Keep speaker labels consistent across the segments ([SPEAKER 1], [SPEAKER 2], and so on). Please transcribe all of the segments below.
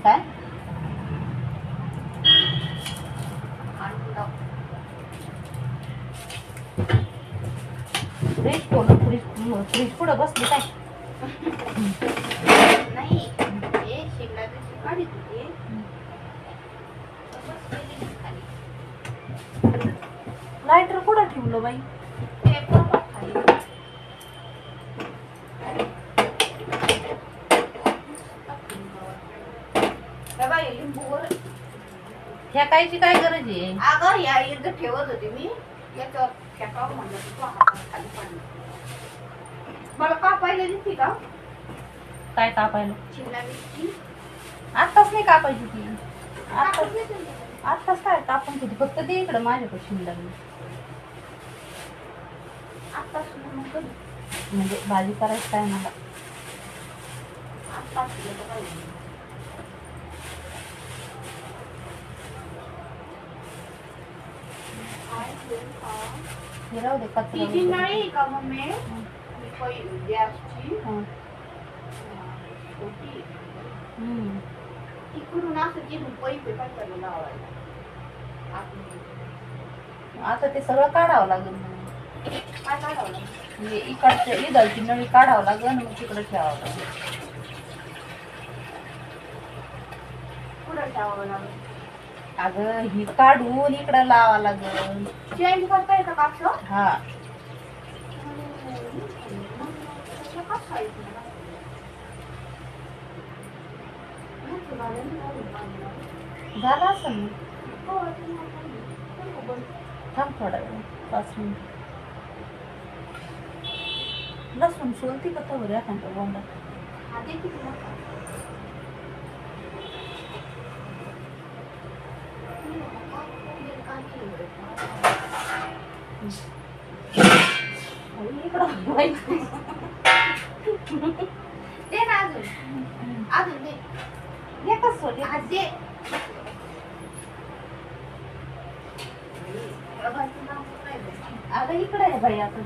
[SPEAKER 1] काय फ्रीज खोलून फ्रीज पुढं बसली काय
[SPEAKER 2] नाही हे शिमला मिरची काढीत होती
[SPEAKER 1] लायटर कुठं ठेवलं बाई
[SPEAKER 2] ते बरोबर खाली हे बाई लिंबूवर
[SPEAKER 1] ह्या कायची काय गरज आहे
[SPEAKER 2] अगं या इथं ठेवत होते मी याच्यावर फेकावं म्हणलं की तो हातात खाली पडलं मला का पाहिजे दिसते का
[SPEAKER 1] काय कापायला
[SPEAKER 2] शिमला मिरची
[SPEAKER 1] आत्ताच नाही कापायची ती आत्ताच
[SPEAKER 2] कापून घेते मी.
[SPEAKER 1] आत्ताच काय कापून किती फक्त ते इकडं माझ्याकडे शिमला
[SPEAKER 2] आता सुद्धा मग कधी
[SPEAKER 1] म्हणजे भाजी करायची काय मला
[SPEAKER 2] आता सुद्धा पाहिजे
[SPEAKER 1] हे राहू दे
[SPEAKER 2] तिची
[SPEAKER 1] कचरा
[SPEAKER 2] नळी का मम्मी गॅसची होती तिकडून असं जिरून पैसे पाठवायला लावायला
[SPEAKER 1] आता ते सगळं काढावं लागेल
[SPEAKER 2] काय काढावं
[SPEAKER 1] म्हणजे इकडच्या इथलची नळी काढावं लागेल मग तिकडे ठेवावं लागेल
[SPEAKER 2] कुठं ठेवावं लागेल
[SPEAKER 1] अगं ही काढून इकडं लावा लागेल
[SPEAKER 2] चेंज करता येतं का असं
[SPEAKER 1] हा झालं असं थांब थोडा वेळ 5 मिनिट लसूण सोलती का तवर एखादा बोंडा इकडं
[SPEAKER 2] दे ना अजून दे
[SPEAKER 1] एकच सोल
[SPEAKER 2] आज दे
[SPEAKER 1] अगं इकडे आहे बाई आता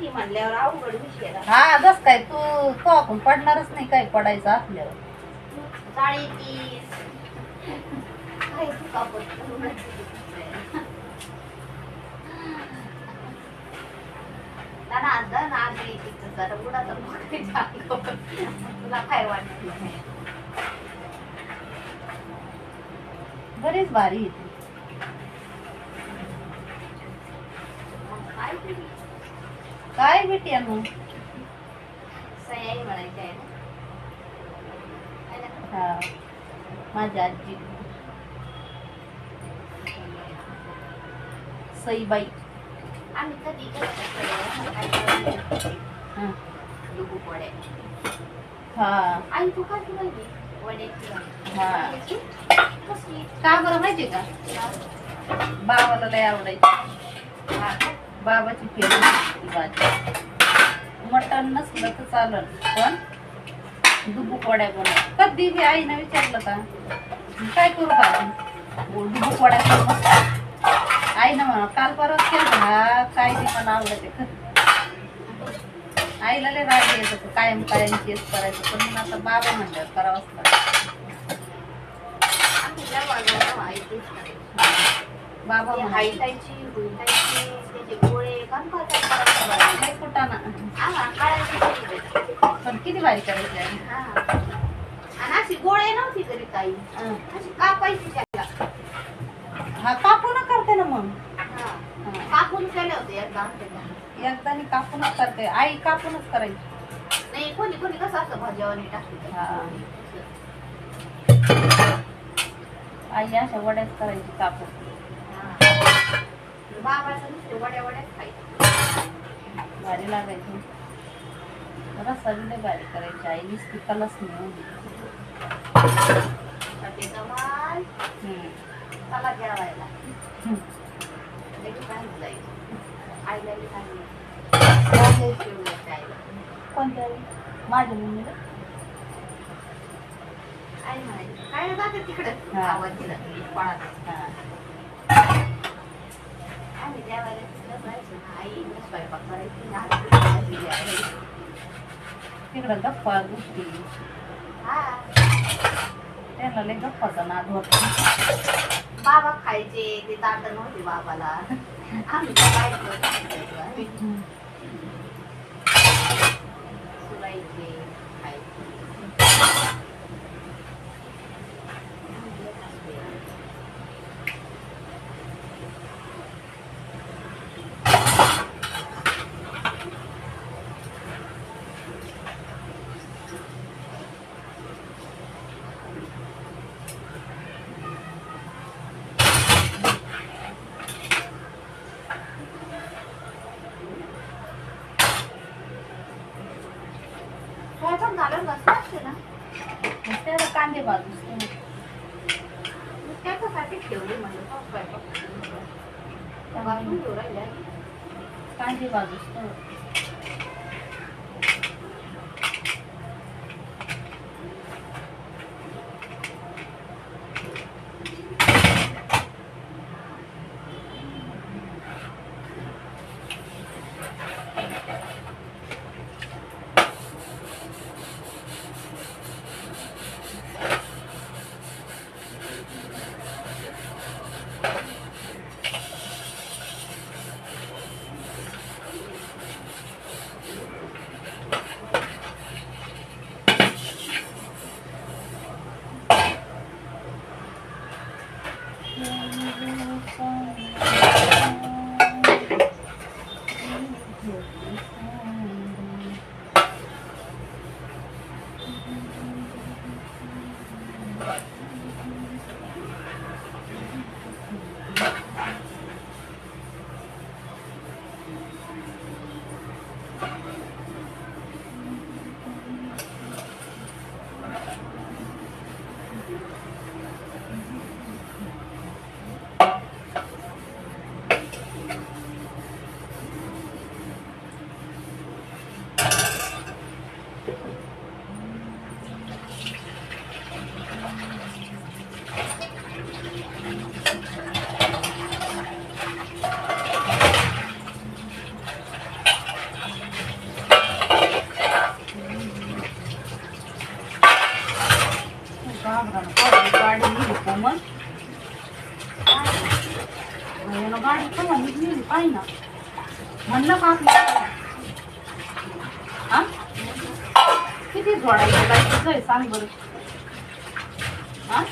[SPEAKER 2] म्हणल्यावर अवघड विषय
[SPEAKER 1] हा बस काय तू आपण पडणारच नाही काय पडायचं आपल्यावर
[SPEAKER 2] जाळी ती काय तू कापड तुला काय वाटत
[SPEAKER 1] बरीच भारी येते काय भेटी मग
[SPEAKER 2] सयाई म्हणायची आहे ना
[SPEAKER 1] हा माझी आजी सईबाई
[SPEAKER 2] आम्ही कधी
[SPEAKER 1] हा
[SPEAKER 2] डुबू वडे
[SPEAKER 1] हा
[SPEAKER 2] आई तू काय केली वड्याची
[SPEAKER 1] हा
[SPEAKER 2] कसली
[SPEAKER 1] का बरं माहितीये का बाबाला लय आवडायची बाबाची फेवरेट भाजी मटण नसलं तर चालेल पण डुबू वड्या बनव कधी बी आईनं विचारलं का काय करू भाजी डुबू वड्या करू मस्त आईनं म्हणा काल परत केलं हा काय ते मला आवडते खरं आईला लय राग येत होतं कायम तेच करायचं पण मग आता बाबा म्हणल्यावर करावंच लागतं बाबा
[SPEAKER 2] हायटायची हुलटायची त्याचे गोळे काम
[SPEAKER 1] काय कुटाणा पण किती भारी करायची आई
[SPEAKER 2] आणि अशी गोळे नव्हती तरी काही अशी कापायची त्याला
[SPEAKER 1] हा कापून करते ना मग
[SPEAKER 2] कापून केले होते एकदा
[SPEAKER 1] एकदा कापूनच करते आई कापूनच करायची
[SPEAKER 2] नाही कोणी कोणी कसं असं भाज्यावानी टाकते
[SPEAKER 1] आई अशा वड्याच करायची कापून
[SPEAKER 2] बाबाचं नुसते वड्या वड्याच खायचं
[SPEAKER 1] भारी लागायची रस्सा बी लय भारी करायची आई नुसती कलस नाही
[SPEAKER 2] चला जेवायला आईला
[SPEAKER 1] कोणत्या माझ्या मम्मीला
[SPEAKER 2] आई म्हणायची काय जाते तिकडं आवाज दिला कोणाचा आम्ही जेवायला तिकडं जायचो ना आई स्वयंपाक करायची
[SPEAKER 1] तिकडं गप्पा गोष्टी
[SPEAKER 2] हा
[SPEAKER 1] त्यांना लय गप्पाचा नाद होता.
[SPEAKER 2] बाबा खायचे ते ताट नव्हते बाबाला आम्ही तर खायचो आम्ही सुरायचे खायचे. काय पण झालं बसलं असते ना
[SPEAKER 1] मग त्याला कांदे भाजूस
[SPEAKER 2] मी त्याच्यासाठी ठेवली म्हणलं तो स्वयंपाक वाजून घेऊ राहिल्या.
[SPEAKER 1] कांदे भाजूस तर गाडी नेली कोमल गाडी केव्हा निघली पाहिजे ना म्हणलं का आपल्याला हा किती जोडायचं जायचं आहे सांग बरं हा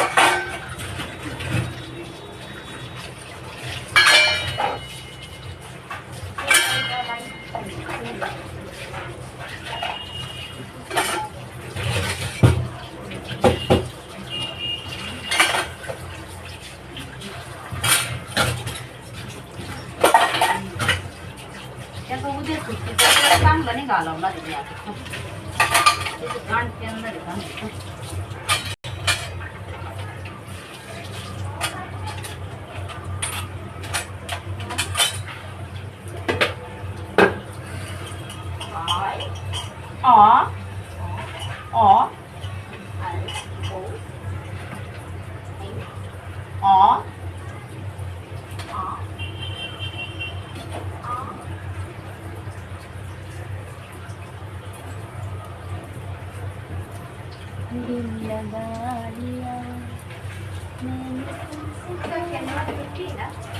[SPEAKER 1] त्याचं उद्या सुट्टी चांगलं नाही घालवणार आहे आता गांड पेंदर आहे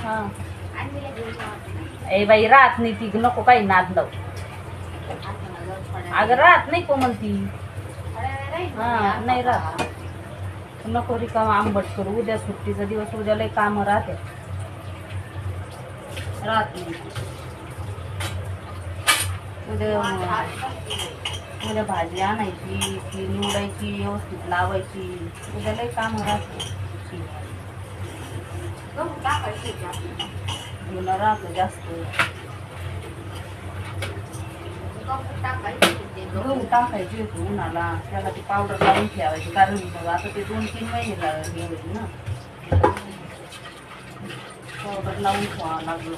[SPEAKER 1] हा ए बाई राहत नाही ती नको काही नाद लाव अगं राहत नाही कोमल ती हा नाही राहत नको रिकामा आंबट करू उद्या सुट्टीचा दिवस उद्या लय काम राहते राहत नाही उद्या भाजी आणायची ती निवडायची व्यवस्थित लावायची उद्या लय काम राहते धुणं राहतं जास्त गहू टाकायची होती उन्हाला त्याला ती पावडर लावून ठेवायची कारण आता ते 2-3 महिने हे होती ना पावडर लावून ठेवावं लागलं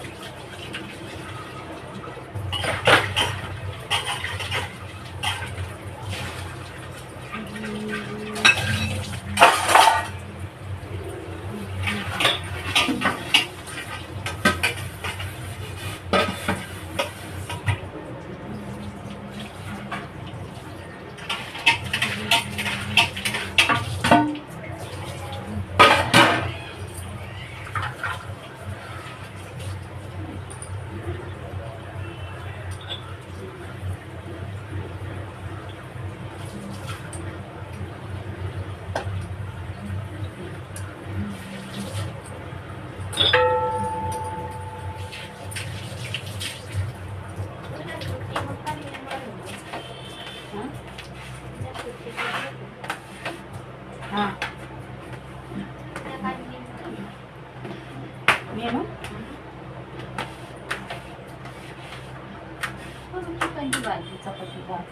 [SPEAKER 1] चिकनची भाजी चपाती भात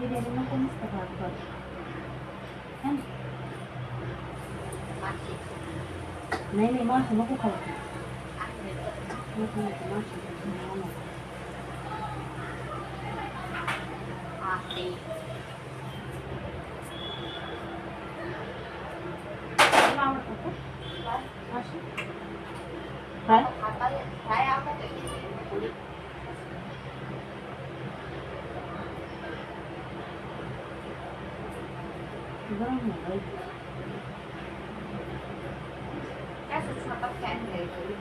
[SPEAKER 1] बिर्याणी नको नुसतं भात भात है ना?
[SPEAKER 2] मासे.
[SPEAKER 1] नाही नाही मासे नको खाऊ
[SPEAKER 2] आहे.
[SPEAKER 1] नको नको मासे नको.
[SPEAKER 2] मासे.
[SPEAKER 1] तुला आवडतं का
[SPEAKER 2] काय?
[SPEAKER 1] मासे काय
[SPEAKER 2] खाता येत. काय आवडतं की थोडी.
[SPEAKER 1] गरम नाही बाई.
[SPEAKER 2] काय सुचणार फॅन घ्यायचं.